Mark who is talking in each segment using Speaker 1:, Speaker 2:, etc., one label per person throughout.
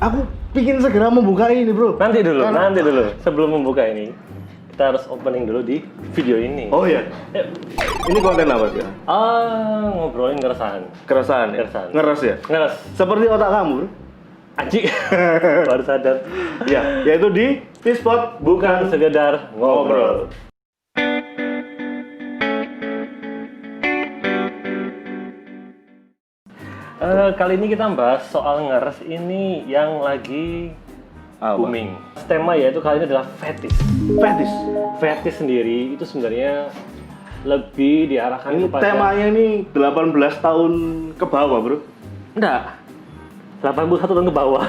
Speaker 1: Aku pingin segera membuka ini, bro.
Speaker 2: Nanti dulu. Sebelum membuka ini, kita harus opening dulu di video ini.
Speaker 1: Oh iya.
Speaker 2: Yuk.
Speaker 1: Ini konten apa sih?
Speaker 2: Ngobrolin keresahan.
Speaker 1: Keresahan ya?
Speaker 2: Keresahan.
Speaker 1: Ngeres ya?
Speaker 2: Ngeres.
Speaker 1: Seperti otak kamu, bro.
Speaker 2: Anjing. Baru sadar.
Speaker 1: Ya, yaitu di T-Spot
Speaker 2: Bukan sekedar ngobrol. Kali ini kita bahas soal ngeres ini yang lagi booming. Tema yaitu kali ini adalah fetish.
Speaker 1: Fetish.
Speaker 2: Fetish sendiri itu sebenarnya lebih diarahkan
Speaker 1: Ini
Speaker 2: kepada
Speaker 1: temanya ini 18 tahun ke bawah, bro.
Speaker 2: enggak. 81 tahun ke bawah.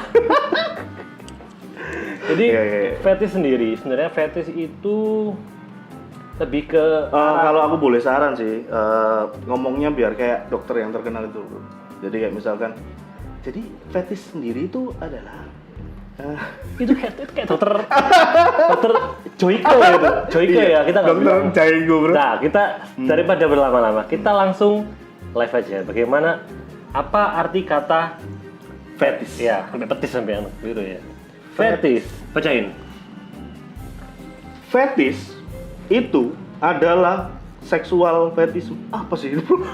Speaker 2: Jadi
Speaker 1: Iya.
Speaker 2: fetish sendiri sebenarnya fetish itu lebih ke
Speaker 1: Kalau aku boleh saran sih, ngomongnya biar kayak dokter yang terkenal itu, bro. Jadi kayak misalkan, jadi fetish sendiri itu adalah
Speaker 2: itu kayak dokter Joyko gitu. Joyko ya, kita nggak
Speaker 1: dokter
Speaker 2: bilang.
Speaker 1: Jaigo, bro.
Speaker 2: Nah, kita daripada berlama-lama, kita langsung live aja. Bagaimana apa arti kata fetish? Ya, sampai petis sampai gitu ya. Fetish, bacain.
Speaker 1: Fetish itu adalah seksual fetish. Apa sih itu, bro?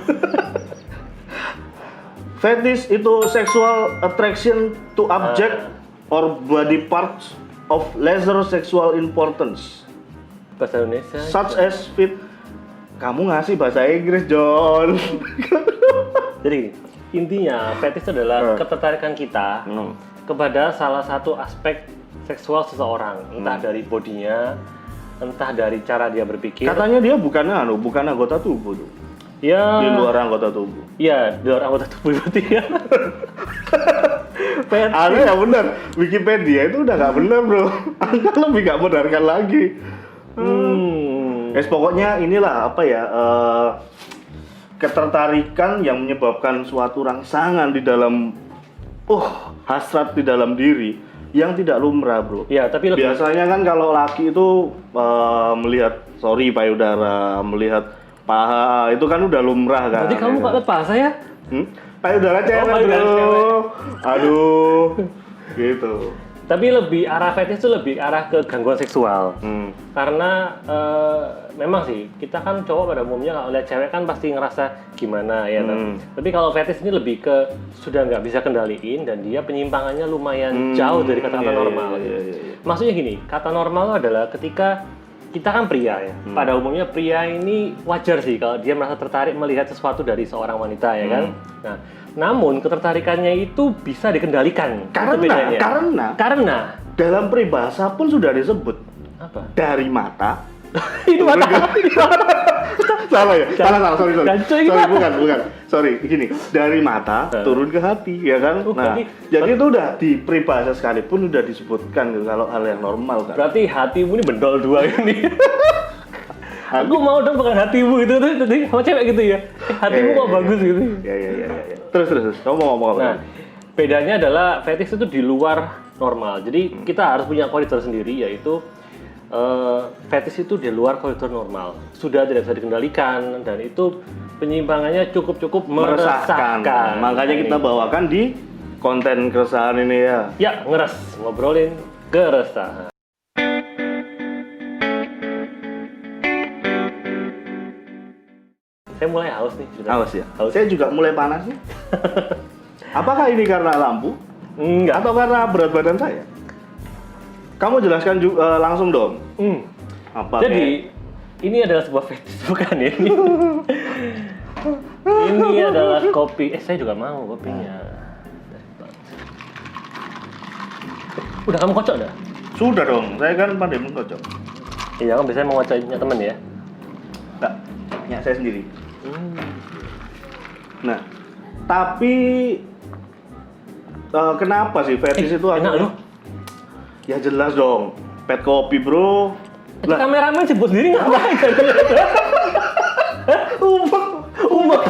Speaker 1: Fetish itu sexual attraction to object or body parts of lesser sexual importance,
Speaker 2: Bahasa Indonesia.
Speaker 1: such as feet. Kamu ngasih bahasa Inggris, John.
Speaker 2: Jadi intinya fetish itu adalah ketertarikan kita kepada salah satu aspek seksual seseorang, entah dari bodinya, entah dari cara dia berpikir.
Speaker 1: Katanya dia bukan anggota tubuh tuh.
Speaker 2: Ya,
Speaker 1: Di luar anggota tubuh.
Speaker 2: iya, di luar anggota tubuh berarti ya. Fetish.
Speaker 1: Ada ya benar. Wikipedia itu udah nggak benar, bro. Anda lebih nggak benarkan lagi. Pokoknya inilah apa ya, ketertarikan yang menyebabkan suatu rangsangan di dalam hasrat di dalam diri yang tidak lumrah, bro.
Speaker 2: Ya, tapi lebih
Speaker 1: Biasanya kan kalau laki itu melihat payudara, melihat paha, itu kan udah lumrah kan.
Speaker 2: berarti kamu kok paha saya?
Speaker 1: Payudara cewek,
Speaker 2: payudara
Speaker 1: bro.
Speaker 2: cewek.
Speaker 1: Aduh. Gitu.
Speaker 2: Tapi lebih arah fetish itu lebih arah ke gangguan seksual. Karena memang sih kita kan cowok pada umumnya kalau lihat cewek kan pasti ngerasa gimana ya kan. Tapi kalau fetish ini lebih ke sudah nggak bisa kendaliin dan dia penyimpangannya lumayan jauh dari kata-kata normal.
Speaker 1: Iya.
Speaker 2: Maksudnya gini, kata normal adalah ketika kita kan pria ya. Pada umumnya pria ini wajar sih kalau dia merasa tertarik melihat sesuatu dari seorang wanita ya kan. Nah, namun ketertarikannya itu bisa dikendalikan. Itu bedanya. Karena
Speaker 1: dalam peribahasa pun sudah disebut
Speaker 2: apa?
Speaker 1: dari mata.
Speaker 2: Itu mata.
Speaker 1: Salah ya? Salah. Sorry.
Speaker 2: Ganco ini
Speaker 1: Sorry,
Speaker 2: mata.
Speaker 1: bukan. Sorry, gini. Dari mata turun ke hati, ya kan? Nah,
Speaker 2: berarti-
Speaker 1: jadi itu udah di peribahasa sekalipun udah disebutkan gitu, kalau hal yang normal kan.
Speaker 2: Berarti hatimu ini bendol dua ini. Aku mau dong bukan hatimu gitu tadi sama cewek gitu ya. Hatimu kok bagus gitu.
Speaker 1: Ya. Terus. Kamu mau ngomong apa?
Speaker 2: Nah, bedanya adalah fetish itu di luar normal. Jadi kita harus punya koridor sendiri yaitu fetish itu di luar koridor normal. Sudah tidak bisa dikendalikan dan itu penyimpangannya cukup meresahkan.
Speaker 1: Makanya kita bawakan di konten keresahan ini ya.
Speaker 2: Ya, ngeres, ngobrolin keresahan. Saya mulai haus nih.
Speaker 1: Awas ya. Saya juga mulai panas nih. Apakah ini karena lampu?
Speaker 2: Enggak.
Speaker 1: Atau karena berat badan saya? Kamu jelaskan langsung dong. Apa?
Speaker 2: Jadi ini adalah sebuah fetish bukan ya? Ini adalah kopi. Saya juga mau kopinya. Udah kamu kocok dah?
Speaker 1: Sudah dong. Saya kan pandai mengkocok.
Speaker 2: Iya kan biasanya mau ngocoknya temen ya.
Speaker 1: Enggak. Punya saya sendiri. Nah, tapi kenapa sih fetish itu
Speaker 2: enak loh.
Speaker 1: Ya jelas dong. Pet kopi, bro.
Speaker 2: Itu kameramen sebut sendiri ngapain?
Speaker 1: Umak.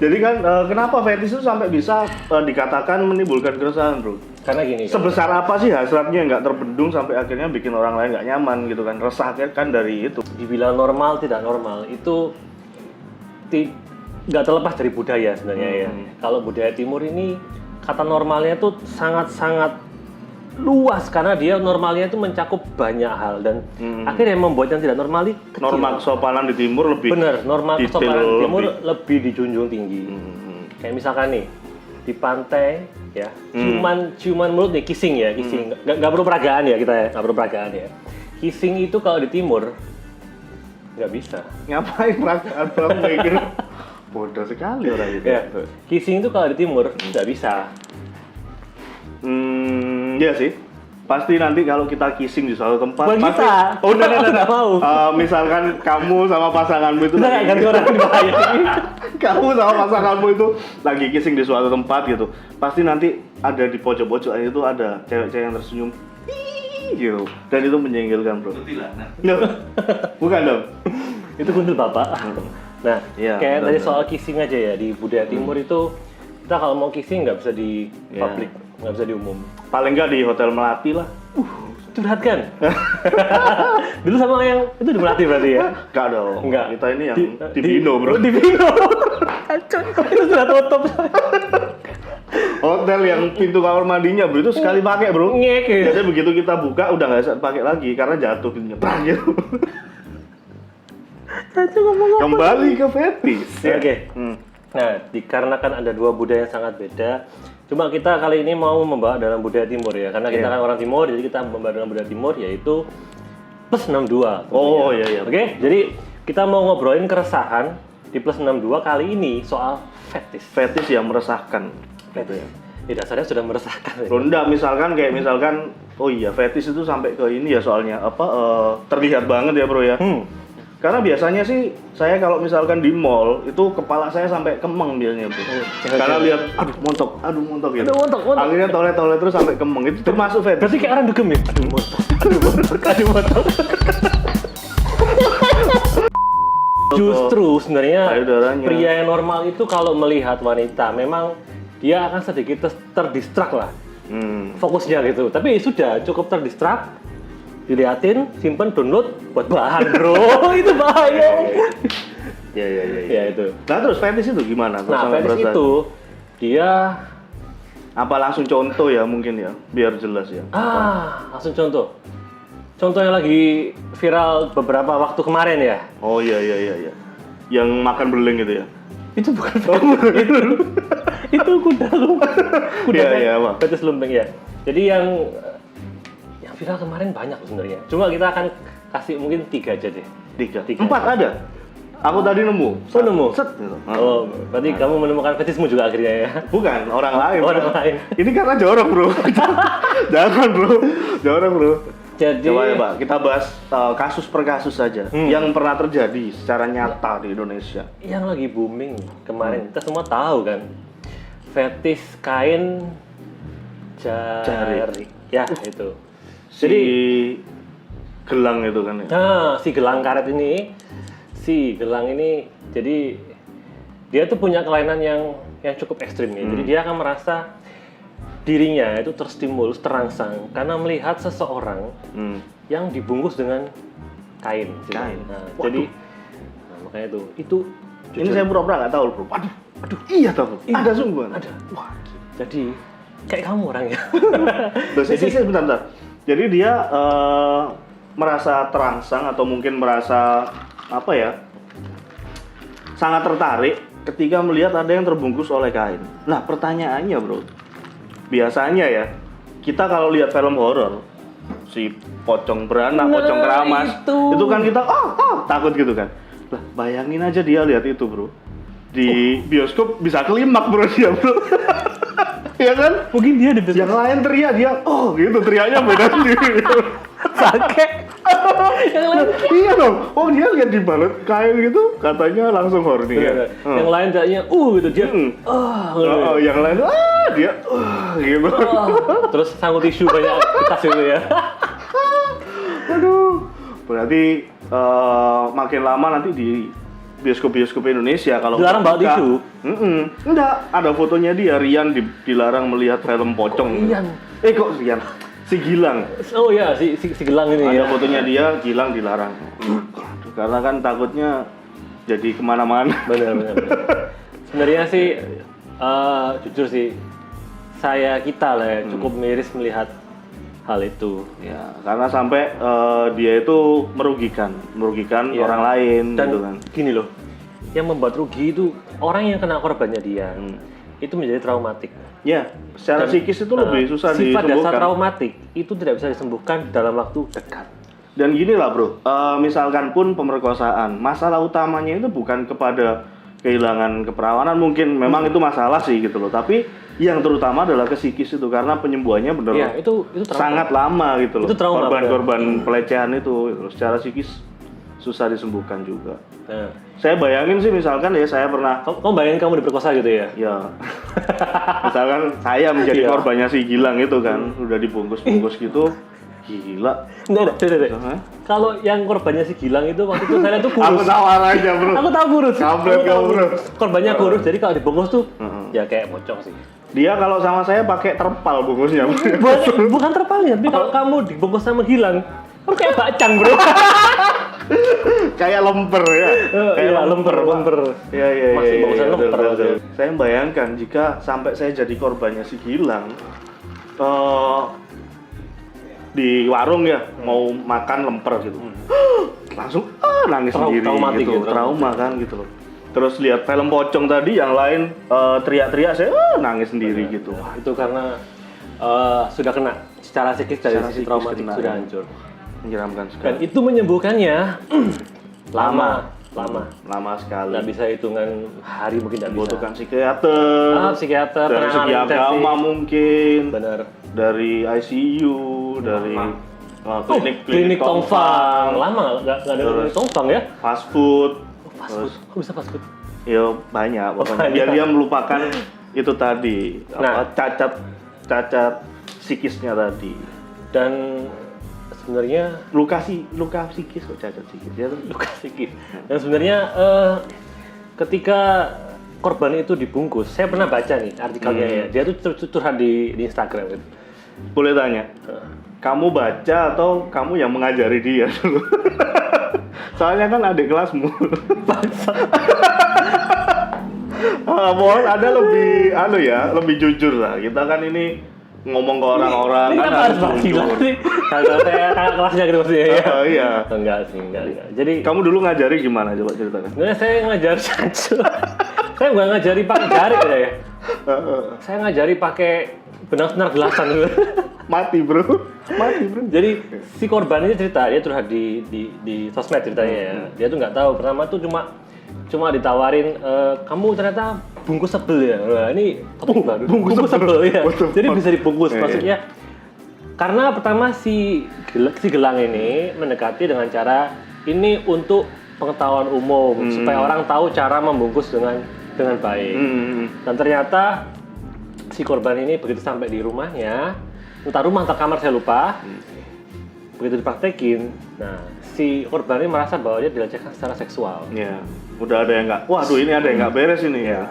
Speaker 1: Jadi kan kenapa fetish itu sampai bisa dikatakan menimbulkan keresahan, bro?
Speaker 2: Karena gini.
Speaker 1: Sebesar apa sih hasratnya nggak terbendung sampai akhirnya bikin orang lain nggak nyaman gitu kan? Resah kan dari itu.
Speaker 2: Dibilang normal tidak normal itu nggak terlepas dari budaya sebenarnya ya. Kalau budaya timur ini kata normalnya itu sangat-sangat luas karena dia normalnya itu mencakup banyak hal dan akhirnya membuat yang tidak normal ini kecil.
Speaker 1: Norma kesopanan di timur lebih
Speaker 2: Bener, norma
Speaker 1: detail,
Speaker 2: kesopanan di timur lebih dijunjung tinggi. Kayak misalkan nih di pantai ya, ciuman mulut nih, kissing ya, kissing. Nggak perlu peragaan ya kita ya, nggak perlu peragaan ya. Kissing itu kalau di timur nggak bisa.
Speaker 1: Ngapain peragaan bang mikir? Bodoh sekali orang itu.
Speaker 2: Ya, kissing itu kalau di timur nggak bisa.
Speaker 1: Iya sih. Pasti nanti kalau kita kissing di suatu tempat,
Speaker 2: Bukan
Speaker 1: pasti.
Speaker 2: kita.
Speaker 1: Oh,
Speaker 2: Nggak mau.
Speaker 1: Misalkan kamu sama pasanganmu itu
Speaker 2: Kita nggak ganti orang di bahaya.
Speaker 1: kamu sama pasanganmu itu lagi kissing di suatu tempat gitu. Pasti nanti ada di pojok-pojok itu ada cewek-cewek yang tersenyum. Ih, gitu. Dan itu menjengkelkan, bro. No. Bukan dong.
Speaker 2: Itu kuntil bapak. Nah,
Speaker 1: Iya,
Speaker 2: kayak
Speaker 1: benar,
Speaker 2: tadi
Speaker 1: benar.
Speaker 2: soal kissing aja ya di budaya timur itu kita kalau mau kissing nggak bisa di
Speaker 1: Iya.
Speaker 2: publik, nggak bisa di umum.
Speaker 1: Paling nggak di Hotel Melati lah.
Speaker 2: Curhat kan? Dulu sama yang itu di Melati berarti ya?
Speaker 1: Enggak dong.
Speaker 2: Enggak.
Speaker 1: Kita ini yang di Vino, bro.
Speaker 2: Di Vino. Itu sudah tutup.
Speaker 1: Hotel yang pintu kamar mandinya, bro, itu sekali pakai, bro.
Speaker 2: Ngek ya.
Speaker 1: Jadi begitu kita buka udah nggak bisa pakai lagi karena jatuh pintunya. Bang, gitu. Kembali ke fetish.
Speaker 2: Oke.
Speaker 1: Hmm.
Speaker 2: Nah, dikarenakan ada dua budaya yang sangat beda, cuma kita kali ini mau membawa dalam budaya timur ya, karena kita
Speaker 1: Iya.
Speaker 2: kan orang timur, jadi kita membawa dalam budaya timur yaitu plus 62.
Speaker 1: Oh,
Speaker 2: tentunya.
Speaker 1: iya, iya.
Speaker 2: Oke, jadi kita mau ngobrolin keresahan di plus 62 kali ini soal fetish.
Speaker 1: Fetish yang meresahkan. Gitu ya.
Speaker 2: Ya dasarnya sudah meresahkan.
Speaker 1: Loh, enggak, misalkan oh iya fetish itu sampai ke ini ya soalnya terlihat banget ya, bro ya. Karena biasanya sih saya kalau misalkan di mall itu kepala saya sampai kemeng biasanya, bro. Karena lihat aduh montok gitu.
Speaker 2: Aduh, montok.
Speaker 1: Akhirnya toilet terus sampai kemeng. Itu termasuk fetish.
Speaker 2: Berarti kayak orang dugem ya? Aduh montok. Justru sebenarnya
Speaker 1: Payudaranya.
Speaker 2: pria yang normal itu kalau melihat wanita memang dia akan sedikit terdistrak lah fokusnya gitu. Tapi sudah cukup terdistrak, diliatin, simpen, download buat bahan bro. Itu bahaya.
Speaker 1: Iya.
Speaker 2: Ya itu.
Speaker 1: Nah terus fetish itu gimana? Terus
Speaker 2: Nah
Speaker 1: sampai
Speaker 2: fetish
Speaker 1: perasaan?
Speaker 2: itu dia
Speaker 1: Apa langsung contoh ya mungkin ya biar jelas ya.
Speaker 2: langsung contoh. Contoh yang lagi viral beberapa waktu kemarin ya.
Speaker 1: Oh iya. Yang makan beling gitu ya.
Speaker 2: Itu bukan itu kuda lumping.
Speaker 1: Iya, Pak.
Speaker 2: Fetish lumping ya. Jadi yang viral kemarin banyak sebenarnya. Cuma kita akan kasih mungkin 3 aja deh.
Speaker 1: 3.
Speaker 2: Tiga.
Speaker 1: 4 ada. Aku tadi nemu.
Speaker 2: Oh, nemu?
Speaker 1: Set gitu.
Speaker 2: Oh, berarti kamu menemukan fetismu juga akhirnya ya.
Speaker 1: Bukan, orang lain.
Speaker 2: Orang lain.
Speaker 1: Ini karena jorok, bro. Jangan, bro. Jorok, bro.
Speaker 2: Jadi
Speaker 1: Coba ya, Pak, kita bahas kasus per kasus saja yang pernah terjadi secara nyata di Indonesia.
Speaker 2: yang lagi booming kemarin kita semua tahu kan. Fetish kain jari. Ya, itu.
Speaker 1: Si gelang itu kan ya.
Speaker 2: Nah, si gelang karet ini, jadi dia tuh punya kelainan yang cukup ekstrim nih. Jadi dia akan merasa dirinya itu terstimulus, terangsang karena melihat seseorang yang dibungkus dengan kain.
Speaker 1: Kain.
Speaker 2: Nah,
Speaker 1: Waduh.
Speaker 2: jadi makanya itu
Speaker 1: Ini saya pura-pura nggak tahu, bro. Aduh, iya tahu.
Speaker 2: Iya.
Speaker 1: Ada sungguh.
Speaker 2: ada. Wah, jadi kayak kamu orangnya.
Speaker 1: Loh, saya bentar. Jadi dia merasa terangsang atau mungkin merasa apa ya? Sangat tertarik ketika melihat ada yang terbungkus oleh kain. Nah, pertanyaannya, bro. Biasanya ya, kita kalau lihat film horor, si pocong beranak, pocong keramas, itu kan kita takut gitu kan. Lah, bayangin aja dia lihat itu, bro. Di bioskop bisa kelimak, bro, dia, bro. Ya kan?
Speaker 2: Mungkin dia di
Speaker 1: Yang lain teriak, dia gitu teriaknya beda sendiri.
Speaker 2: pakai. Yang lain
Speaker 1: Iya dong. Oh, dia lihat di balut kain gitu, katanya langsung horny ya.
Speaker 2: Yang lain kayaknya gitu dia.
Speaker 1: Yang lain dia gitu.
Speaker 2: Terus sangkut tisu banyak di tas itu ya.
Speaker 1: Aduh. Berarti makin lama nanti di bioskop-bioskop Indonesia kalau
Speaker 2: Dilarang bawa
Speaker 1: buka-
Speaker 2: tisu?
Speaker 1: Enggak, ada fotonya dia Rian dilarang melihat film pocong.
Speaker 2: Rian?
Speaker 1: Kok Rian? Si Gilang.
Speaker 2: Oh ya, si gelang ini
Speaker 1: Ada
Speaker 2: ya.
Speaker 1: fotonya dia Gilang dilarang. Karena kan takutnya jadi kemana-mana.
Speaker 2: Benar. Sebenarnya sih jujur sih kita lah ya cukup miris melihat hal itu.
Speaker 1: Ya, karena sampai dia itu merugikan
Speaker 2: Iya.
Speaker 1: orang lain
Speaker 2: Dan
Speaker 1: gitu kan.
Speaker 2: gini loh, yang membuat rugi itu orang yang kena korbannya dia. Itu menjadi traumatik.
Speaker 1: Ya, secara psikis itu lebih susah
Speaker 2: Sifat dasar
Speaker 1: disembuhkan.
Speaker 2: traumatik itu tidak bisa disembuhkan dalam waktu dekat.
Speaker 1: Dan gini lah bro, misalkan pun pemerkosaan, masalah utamanya itu bukan kepada kehilangan keperawanan, mungkin memang itu masalah sih gitu loh. Tapi yang terutama adalah ke psikis itu, karena penyembuhannya benar
Speaker 2: Iya, itu trauma.
Speaker 1: sangat lama gitu loh.
Speaker 2: Itu trauma,
Speaker 1: Korban-korban pelecehan itu gitu loh. Secara psikis susah disembuhkan juga.
Speaker 2: Nah,
Speaker 1: Saya bayangin sih misalkan ya saya pernah
Speaker 2: kamu bayangin kamu diperkosa gitu ya?
Speaker 1: ya misalkan saya menjadi
Speaker 2: Iya.
Speaker 1: korbannya si Gilang itu kan udah dibungkus-bungkus gitu, gila.
Speaker 2: Nggak.
Speaker 1: Hah?
Speaker 2: Kalau yang korbannya si Gilang itu waktu itu saya tuh
Speaker 1: Aku
Speaker 2: kurus.
Speaker 1: tawar aja bro.
Speaker 2: Aku tahu kurus.
Speaker 1: Kampret
Speaker 2: Aku tahu
Speaker 1: kamu, bro.
Speaker 2: Korbannya kurus, jadi kalau dibungkus tuh ya kayak pocong sih.
Speaker 1: Dia kalau sama saya pakai terpal bungkusnya.
Speaker 2: Bukan terpalnya, tapi kalau kamu dibungkus sama Gilang, kamu kayak bakcang bro.
Speaker 1: Kayak lemper ya.
Speaker 2: Iya, lemper.
Speaker 1: Iya.
Speaker 2: Masih bagusan lemper.
Speaker 1: betul. Saya membayangkan jika sampai saya jadi korbannya si Gilang, di warung ya mau makan lemper gitu, langsung nangis sendiri
Speaker 2: traumatik
Speaker 1: gitu,
Speaker 2: gitu.
Speaker 1: trauma kan gitu loh. Terus lihat film pocong tadi, yang lain teriak-teriak, saya nangis sendiri gitu.
Speaker 2: Wah, itu karena sudah kena secara psikis dari
Speaker 1: Secara
Speaker 2: sisi
Speaker 1: psikis
Speaker 2: traumatik
Speaker 1: kena,
Speaker 2: sudah
Speaker 1: ya.
Speaker 2: hancur.
Speaker 1: Menyeramkan
Speaker 2: Dan
Speaker 1: sekali.
Speaker 2: itu menyembuhkannya lama.
Speaker 1: Lama sekali.
Speaker 2: Nggak bisa hitungan hari, mungkin nggak bisa.
Speaker 1: Membutuhkan psikiater,
Speaker 2: Psikiater,
Speaker 1: dari segi
Speaker 2: penanganan intensif.
Speaker 1: agama mungkin,
Speaker 2: Benar.
Speaker 1: dari ICU, dari
Speaker 2: Klinik Tongfang. Lama nggak ada klinik Tongfang ya?
Speaker 1: fast food,
Speaker 2: Fast food. Kok bisa fast food?
Speaker 1: ya banyak pokoknya. Biar dia melupakan itu tadi,
Speaker 2: Nah.
Speaker 1: cacat psikisnya tadi.
Speaker 2: Dan sebenarnya
Speaker 1: Luka psikis kok, cacat psikis ya.
Speaker 2: luka psikis. Dan sebenarnya ketika korban itu dibungkus, saya pernah baca nih artikelnya ya. Dia tuh curhat di Instagram gitu.
Speaker 1: Boleh tanya, kamu baca atau kamu yang mengajari dia dulu? Soalnya kan adik kelasmu. Mohon ada lebih jujur lah. Kita kan ini ngomong ke orang-orang
Speaker 2: Ini
Speaker 1: kan
Speaker 2: kenapa harus bahas Gilang sih? Kalau saya kakak kelasnya gitu maksudnya ya?
Speaker 1: Oh iya.
Speaker 2: Enggak sih, enggak. Jadi
Speaker 1: Kamu dulu ngajari gimana, coba ceritakan.
Speaker 2: sebenarnya saya ngajar saja. Saya nggak ngajari pakai jari ya. Saya ngajari pakai benang senar gelasan gitu.
Speaker 1: Mati bro.
Speaker 2: Jadi si korban ini cerita, dia curhat di sosmed ceritanya ya. Dia tuh nggak tahu, pertama tuh cuma ditawarin, kamu ternyata bungkus sebel ya. Wah, ini topik baru. Bungkus sebel ya. Jadi bisa dibungkus, maksudnya karena pertama si gelang ini mendekati dengan cara ini untuk pengetahuan umum supaya orang tahu cara membungkus dengan baik. Dan ternyata si korban ini begitu sampai di rumahnya, entah rumah atau kamar saya lupa, begitu dipraktekin, nah si korban ini merasa bahwa dia dilecehkan secara seksual.
Speaker 1: Ya, udah ada yang nggak. Waduh, ini ada yang nggak beres ini ya.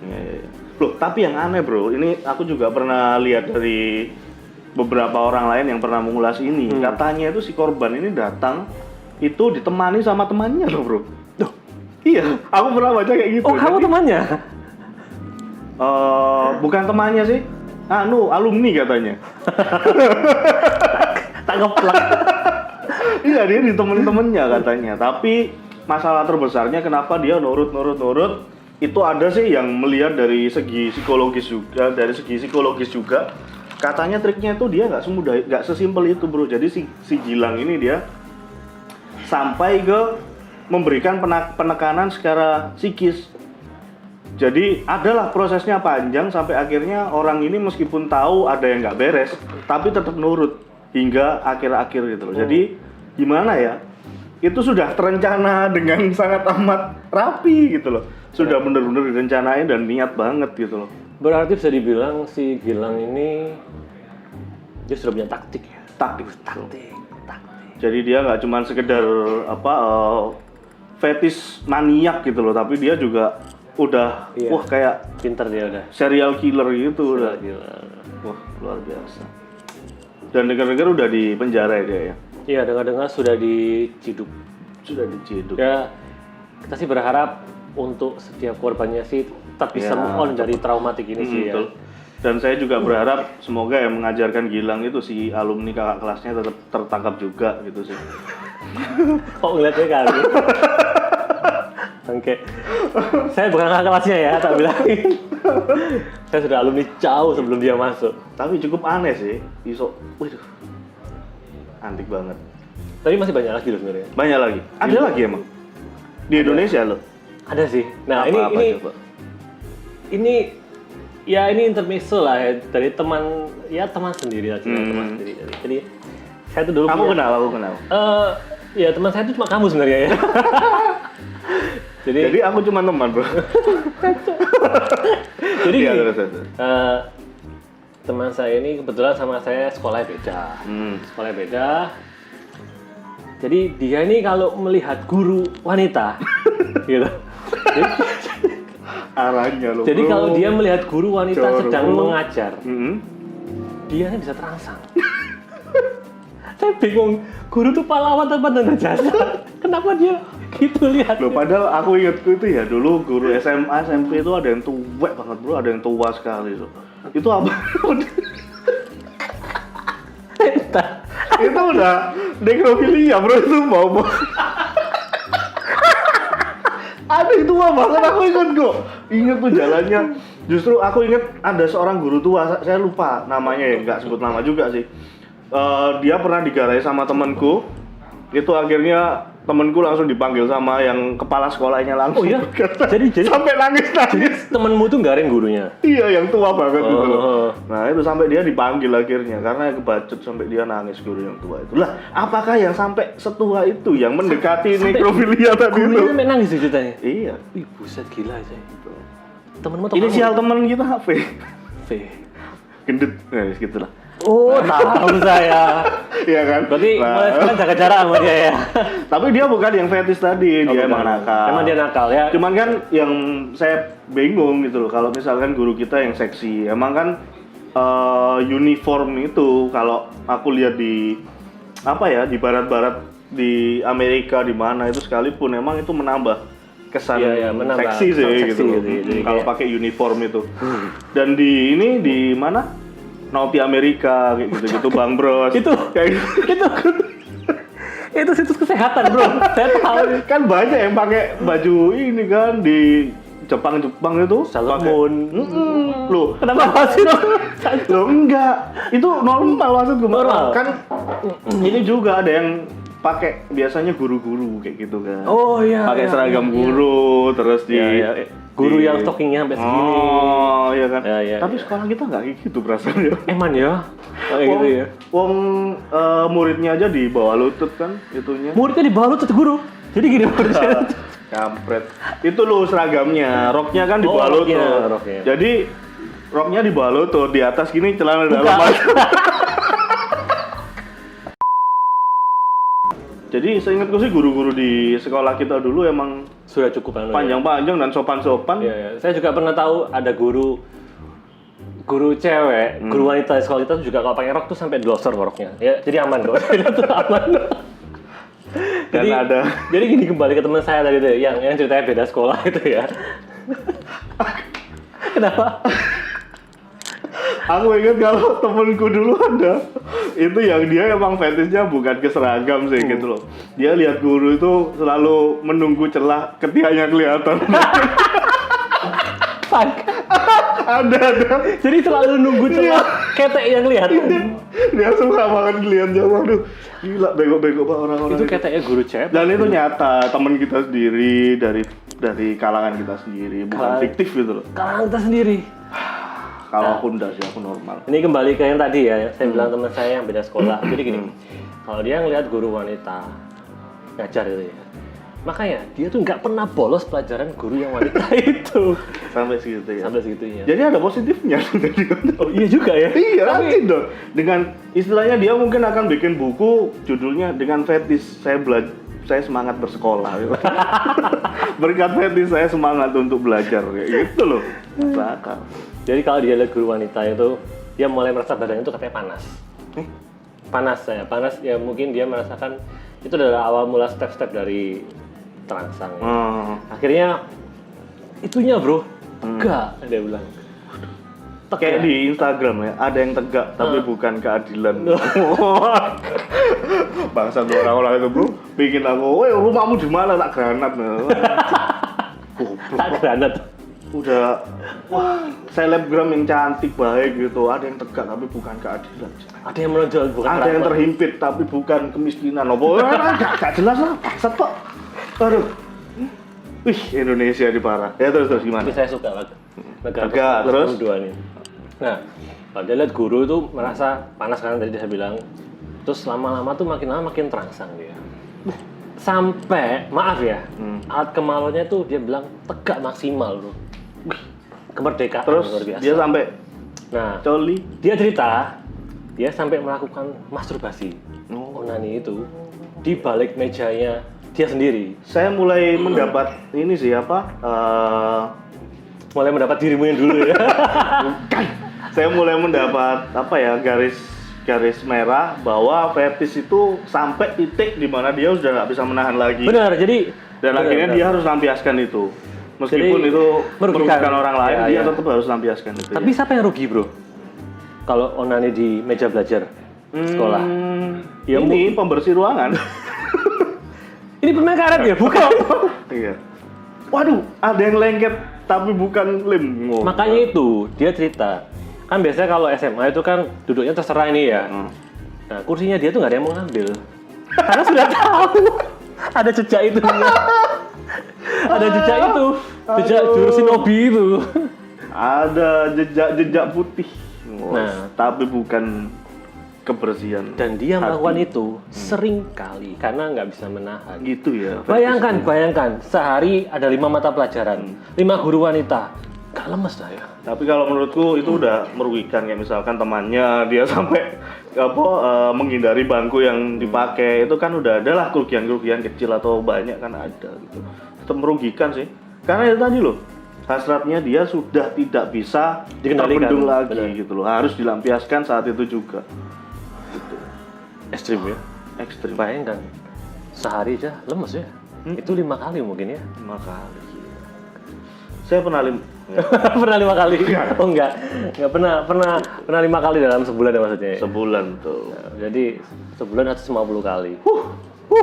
Speaker 1: Ya. Loh, tapi yang aneh bro, ini aku juga pernah lihat dari beberapa orang lain yang pernah mengulas ini. Katanya itu si korban ini datang itu ditemani sama temannya loh bro.
Speaker 2: Duh,
Speaker 1: Iya, aku pernah baca kayak gitu.
Speaker 2: oh kamu
Speaker 1: Jadi,
Speaker 2: temannya?
Speaker 1: bukan temannya sih, alumni katanya.
Speaker 2: Tak ngeplak.
Speaker 1: Iya, dia ditemani temennya katanya. Tapi masalah terbesarnya kenapa dia nurut itu ada sih yang melihat dari segi psikologis juga. Katanya triknya itu dia nggak sesimpel itu bro. Jadi si Gilang ini dia sampai ke memberikan penekanan secara psikis. Jadi adalah prosesnya panjang sampai akhirnya orang ini meskipun tahu ada yang nggak beres, tapi tetap nurut hingga akhir-akhir gitu loh. Jadi gimana ya? Itu sudah terencana dengan sangat amat rapi gitu loh. Sudah benar-benar direncanain dan niat banget gitu loh.
Speaker 2: Berarti bisa dibilang si Gilang ini dia sudah punya taktik ya.
Speaker 1: Taktik.
Speaker 2: Taktik.
Speaker 1: Jadi dia nggak cuma sekedar fetish maniak gitu loh, tapi dia juga udah
Speaker 2: Iya.
Speaker 1: wah kayak
Speaker 2: Pinter dia udah.
Speaker 1: serial killer gitu udah.
Speaker 2: Gila.
Speaker 1: Wah, luar biasa. Dan dengar-dengar udah di penjara dia ya.
Speaker 2: Iya, dengar-dengar sudah diciduk.
Speaker 1: Sudah diciduk.
Speaker 2: Ya, kita sih berharap untuk setiap korbannya sih tetap bisa
Speaker 1: Ya,
Speaker 2: move on dari traumatik ini sih ya.
Speaker 1: Betul. Dan saya juga berharap semoga yang mengajarkan Gilang itu si alumni kakak kelasnya tetap tertangkap juga gitu sih.
Speaker 2: Kok ngeliatnya kali? Oke, saya bukan kakak kelasnya ya, tak bilangin. Saya sudah alumni jauh sebelum dia masuk.
Speaker 1: Tapi cukup aneh sih, iso, waduh, antik banget.
Speaker 2: Tapi masih banyak lagi loh sebenarnya.
Speaker 1: Banyak lagi. Ada lagi emang di Indonesia loh.
Speaker 2: Ada sih. Nah
Speaker 1: Apa-apa
Speaker 2: ini
Speaker 1: coba?
Speaker 2: ini intermezzo lah ya, dari teman sendiri aja, teman sendiri. Jadi saya tuh dulu
Speaker 1: Aku
Speaker 2: punya-
Speaker 1: kenal.
Speaker 2: ya teman saya itu cuma kamu sebenarnya ya.
Speaker 1: Jadi aku cuma teman bro.
Speaker 2: Jadi
Speaker 1: Iya,
Speaker 2: gini,
Speaker 1: terus.
Speaker 2: teman saya ini kebetulan sama saya sekolahnya beda. Sekolahnya beda. Jadi dia ini kalau melihat guru wanita, gitu.
Speaker 1: Arahnya loh.
Speaker 2: Jadi
Speaker 1: bro.
Speaker 2: kalau dia melihat guru wanita
Speaker 1: Jorok.
Speaker 2: sedang mengajar,
Speaker 1: Mm-mm.
Speaker 2: dia ini bisa terangsang. Saya bingung, guru tuh pahlawan tanpa tanda jasa. Kenapa dia gitu lihat?
Speaker 1: Loh, padahal aku ingatku itu ya dulu guru SMA, SMP itu ada yang tua banget bro, ada yang tua sekali tuh. Itu apa? Itu udah nekrofilia bro, itu mau. Ada yang tua banget, aku ingat kok. Ingat tuh jalannya. Justru aku ingat ada seorang guru tua, saya lupa namanya ya, nggak sebut nama juga sih. Dia pernah digarai sama temanku. Itu akhirnya temanku langsung dipanggil sama yang kepala sekolahnya langsung.
Speaker 2: Oh iya? Jadi
Speaker 1: Sampai nangis.
Speaker 2: temenmu tuh garing gurunya?
Speaker 1: Iya, yang tua banget gitu loh.
Speaker 2: Oh.
Speaker 1: Nah, itu sampai dia dipanggil akhirnya karena kebacut sampai dia nangis guru yang tua itu. Lah, apakah yang sampai setua itu yang mendekati nekrofilia tadi itu?
Speaker 2: Gurunya sampai nangis sih ceritanya?
Speaker 1: Iya.
Speaker 2: Wih buset gila aja. Temenmu tau
Speaker 1: Inisial teman kita V.
Speaker 2: V.
Speaker 1: Gendut. Nah, gitu lah.
Speaker 2: Oh tahu saya.
Speaker 1: Iya kan?
Speaker 2: Berarti
Speaker 1: Nah,
Speaker 2: mulai sekarang jaga jarak sama dia ya?
Speaker 1: tapi dia bukan yang fetish tadi, dia
Speaker 2: bukan.
Speaker 1: emang nakal.
Speaker 2: Emang dia nakal ya?
Speaker 1: Cuman kan yang saya bingung gitu loh, kalau misalkan guru kita yang seksi, emang kan uniform itu kalau aku lihat di apa ya, di barat-barat di Amerika di mana itu sekalipun emang itu menambah kesan
Speaker 2: Iya, menambah
Speaker 1: seksi sih
Speaker 2: kesan seksi
Speaker 1: gitu loh.
Speaker 2: gitu ya. Jadi
Speaker 1: Kalau
Speaker 2: kayak-
Speaker 1: pakai uniform itu. Dan di ini di mana? Nauti Amerika kayak gitu-gitu Bang Bros.
Speaker 2: Itu.
Speaker 1: Kayak gitu.
Speaker 2: Itu situs kesehatan bro. Saya tahu.
Speaker 1: Kan banyak yang pakai baju ini kan di Jepang itu
Speaker 2: Sailor
Speaker 1: pakai-
Speaker 2: Moon.
Speaker 1: Loh,
Speaker 2: Kenapa masih
Speaker 1: loh enggak. Itu normal maksudku.
Speaker 2: Normal.
Speaker 1: Kan ini juga ada yang pakai biasanya guru-guru kayak gitu kan.
Speaker 2: Oh iya.
Speaker 1: Pakai
Speaker 2: iya,
Speaker 1: seragam
Speaker 2: iya.
Speaker 1: guru terus di
Speaker 2: Iya, iya. Guru yang stockingnya sampai segini.
Speaker 1: Oh, iya kan.
Speaker 2: Ya, ya,
Speaker 1: Tapi
Speaker 2: ya.
Speaker 1: sekolah kita nggak kayak gitu perasaannya.
Speaker 2: Emang ya? Oh, kayak gitu ya.
Speaker 1: Wong muridnya aja di bawah lutut kan itunya.
Speaker 2: Muridnya di bawah lutut guru. Jadi gini muridnya.
Speaker 1: Kampret. Itu loh seragamnya. Roknya kan di
Speaker 2: Oh,
Speaker 1: bawah
Speaker 2: roknya,
Speaker 1: lutut.
Speaker 2: roknya.
Speaker 1: Jadi roknya di bawah lutut, di atas gini celana
Speaker 2: Buka.
Speaker 1: dalam aja. Jadi seingatku sih guru-guru di sekolah kita dulu emang
Speaker 2: Sudah cukup anu ya.
Speaker 1: panjang-panjang dan sopan-sopan.
Speaker 2: Iya, iya. Saya juga pernah tahu ada guru cewek, guru wanita di sekolah kita tuh juga kalau pakai rok tuh sampai glosor roknya. Ya, jadi aman kok. Itu aman.
Speaker 1: Dan ada
Speaker 2: Jadi gini kembali ke teman saya tadi tuh yang ceritanya beda sekolah itu ya. Kenapa?
Speaker 1: aku ingat kalau temenku dulu ada itu yang dia emang fetishnya bukan ke seragam sih gitu loh. Dia lihat guru itu selalu menunggu celah ketiaknya kelihatan. ada.
Speaker 2: Jadi selalu nunggu celah ketek yang lihat.
Speaker 1: Dia suka banget ngeliat dia, waduh gila bego-bego banget orang-orang
Speaker 2: Itu keteknya guru cewek.
Speaker 1: dan itu nyata teman kita sendiri dari kalangan kita sendiri bukan
Speaker 2: Kalangan-
Speaker 1: fiktif gitu loh.
Speaker 2: Kalau kita sendiri.
Speaker 1: Kalau aku enggak sih, aku normal.
Speaker 2: Ini kembali ke yang tadi ya, saya bilang teman saya yang beda sekolah. Jadi gini, kalau dia ngelihat guru wanita ngajar itu ya, makanya dia tuh nggak pernah bolos pelajaran guru yang wanita itu
Speaker 1: Sampai segitu ya.
Speaker 2: sampai segitunya.
Speaker 1: Jadi ada positifnya.
Speaker 2: Oh iya juga ya.
Speaker 1: Iya, nanti dong. Dengan istilahnya dia mungkin akan bikin buku judulnya dengan fetish saya semangat bersekolah. Berkat fetish saya semangat untuk belajar kayak gitu loh. Bakal.
Speaker 2: Jadi kalau dia lihat guru wanita itu, dia mulai merasa badannya itu katanya panas. Panas ya, panas ya mungkin dia merasakan itu adalah awal mula step-step dari terangsang. Ya. Akhirnya itunya bro, tegak dia bilang.
Speaker 1: Kayak di Instagram ya, ada yang tegak tapi bukan keadilan. Bangsa tuh orang-orang itu bro, bikin aku, weh rumahmu di mana tak granat.
Speaker 2: Tak granat.
Speaker 1: Udah, wah selebgram yang cantik baik gitu, ada yang tegak tapi bukan keadilan.
Speaker 2: Ada yang menonjol bukan.
Speaker 1: Ada yang terhimpit tapi bukan kemiskinan. Gak jelas lah, bangsat kok. Aduh. Wih, Indonesia di parah. Ya terus gimana?
Speaker 2: Tapi saya suka banget.
Speaker 1: Tegak terus.
Speaker 2: Dua nih. Nah, kalau dia lihat guru itu merasa panas kan tadi saya bilang. Terus lama-lama tuh makin lama makin terangsang dia. Sampai, maaf ya, alat kemaluannya tuh dia bilang tegak maksimal bro. Kemerdekaan
Speaker 1: terus
Speaker 2: luar biasa.
Speaker 1: Dia sampai,
Speaker 2: nah,
Speaker 1: coli.
Speaker 2: Dia cerita, dia sampai melakukan masturbasi, onani itu di balik mejanya dia sendiri.
Speaker 1: Saya mulai mendapat ini sih apa?
Speaker 2: Mulai mendapat dirimu yang dulu ya.
Speaker 1: Bukan. Saya mulai mendapat apa ya garis merah bahwa fetish itu sampai titik di mana dia sudah nggak bisa menahan lagi.
Speaker 2: Benar, jadi
Speaker 1: akhirnya dia harus lampiaskan itu. Meskipun
Speaker 2: jadi,
Speaker 1: itu merugikan orang lain,
Speaker 2: ya,
Speaker 1: dia tetap harus lampiaskan itu.
Speaker 2: Tapi siapa yang rugi bro? Kalau onani di meja belajar sekolah?
Speaker 1: Ya ini pembersih ruangan.
Speaker 2: Ini permen karet ya, bukan?
Speaker 1: Iya. Waduh, ada yang lengket tapi bukan lem.
Speaker 2: Makanya itu dia cerita. Kan biasanya kalau SMA itu kan duduknya terserah ini ya. Nah kursinya dia tuh nggak ada yang mau ngambil. Karena sudah tahu ada jejak itu. Ada jejak itu, jejak jurusin hobi itu.
Speaker 1: Ada jejak putih.
Speaker 2: Nah,
Speaker 1: tapi bukan kebersihan.
Speaker 2: Dan dia melakukan itu sering kali karena nggak bisa menahan.
Speaker 1: Gitu ya.
Speaker 2: Bayangkan, sehari ada 5 mata pelajaran, 5 guru wanita, gak lemes dah ya.
Speaker 1: Tapi kalau menurutku itu udah merugikan, kayak misalkan temannya dia sampai menghindari bangku yang dipakai, itu kan udah adalah kerugian kecil atau banyak kan ada gitu. Tetap merugikan sih. Karena itu tadi loh, hasratnya dia sudah tidak bisa terbendung lagi. Benar. Gitu loh. Harus dilampiaskan saat itu juga. Gitu.
Speaker 2: Ekstrim ya.
Speaker 1: Ekstrim.
Speaker 2: Bayangkan sehari aja lemes ya. Itu 5 kali mungkin ya.
Speaker 1: 5 kali. Saya pernah
Speaker 2: pernah 5 kali? Oh enggak pernah 5 kali dalam sebulan ya maksudnya?
Speaker 1: Sebulan tuh.
Speaker 2: Nah, jadi sebulan 150 kali.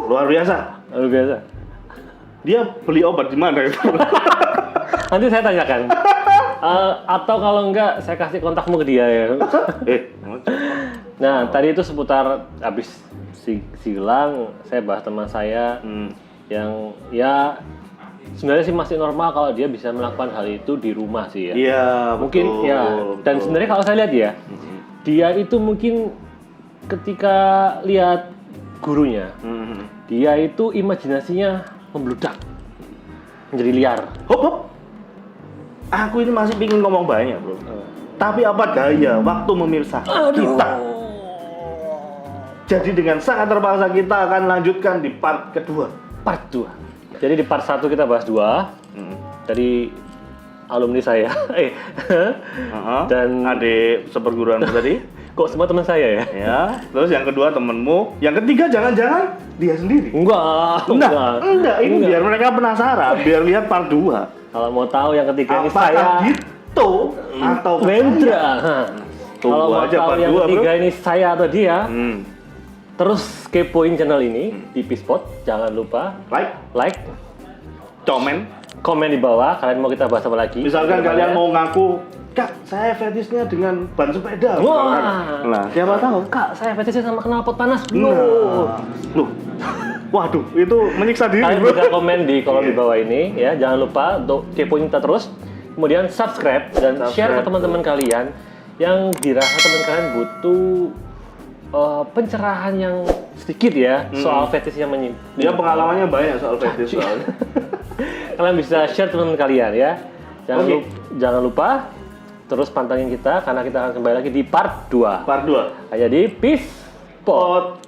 Speaker 1: Luar biasa.
Speaker 2: Luar biasa.
Speaker 1: Dia beli obat di mana itu?
Speaker 2: Nanti saya tanyakan. Atau kalau enggak saya kasih kontakmu ke dia ya. Nah tadi itu seputar habis silang saya bahas teman saya yang ya sebenarnya sih masih normal kalau dia bisa melakukan hal itu di rumah sih ya.
Speaker 1: Iya,
Speaker 2: mungkin
Speaker 1: betul,
Speaker 2: ya. Dan sebenarnya kalau saya lihat ya, dia itu mungkin ketika lihat gurunya, dia itu imajinasinya membludak, menjadi liar.
Speaker 1: Hop. Aku ini masih pingin ngomong banyak bro. Tapi apa daya waktu memirsa kita. Jadi dengan sangat terpaksa kita akan lanjutkan di part kedua.
Speaker 2: Part 2. Jadi di part 1 kita bahas 2 dari alumni saya, dan
Speaker 1: adik seperguruan tadi.
Speaker 2: Kok semua teman saya ya?
Speaker 1: Ya. Terus yang kedua temenmu, yang ketiga jangan-jangan dia sendiri.
Speaker 2: Enggak.
Speaker 1: Ini biar mereka penasaran, biar lihat part 2.
Speaker 2: Kalau mau tahu yang ketiga ini
Speaker 1: saya Dito atau
Speaker 2: Wendra. Kalau mau
Speaker 1: aja
Speaker 2: tahu yang ketiga ini saya atau dia, terus kepoin channel ini di Pispot. Jangan lupa like, komen di bawah. Kalian mau kita bahas apa lagi?
Speaker 1: Misalkan kalian mau ngaku, Kak, saya fetishnya dengan ban sepeda.
Speaker 2: Wah.
Speaker 1: Nah, siapa tahu?
Speaker 2: Kak, saya fetishnya sama knalpot panas.
Speaker 1: Loh. Waduh, itu menyiksa diri.
Speaker 2: Kalian bisa komen di kolom di bawah ini ya. Jangan lupa untuk kepoin kita terus. Kemudian subscribe dan share ke teman-teman kalian yang dirasa teman kalian butuh pencerahan yang sedikit ya soal fetish yang
Speaker 1: dia pengalamannya banyak soal fetish soalnya.
Speaker 2: Kalian bisa share teman-teman kalian ya. Jangan lupa terus pantengin kita karena kita akan kembali lagi di part 2.
Speaker 1: Part 2.
Speaker 2: Hanya di Pispot.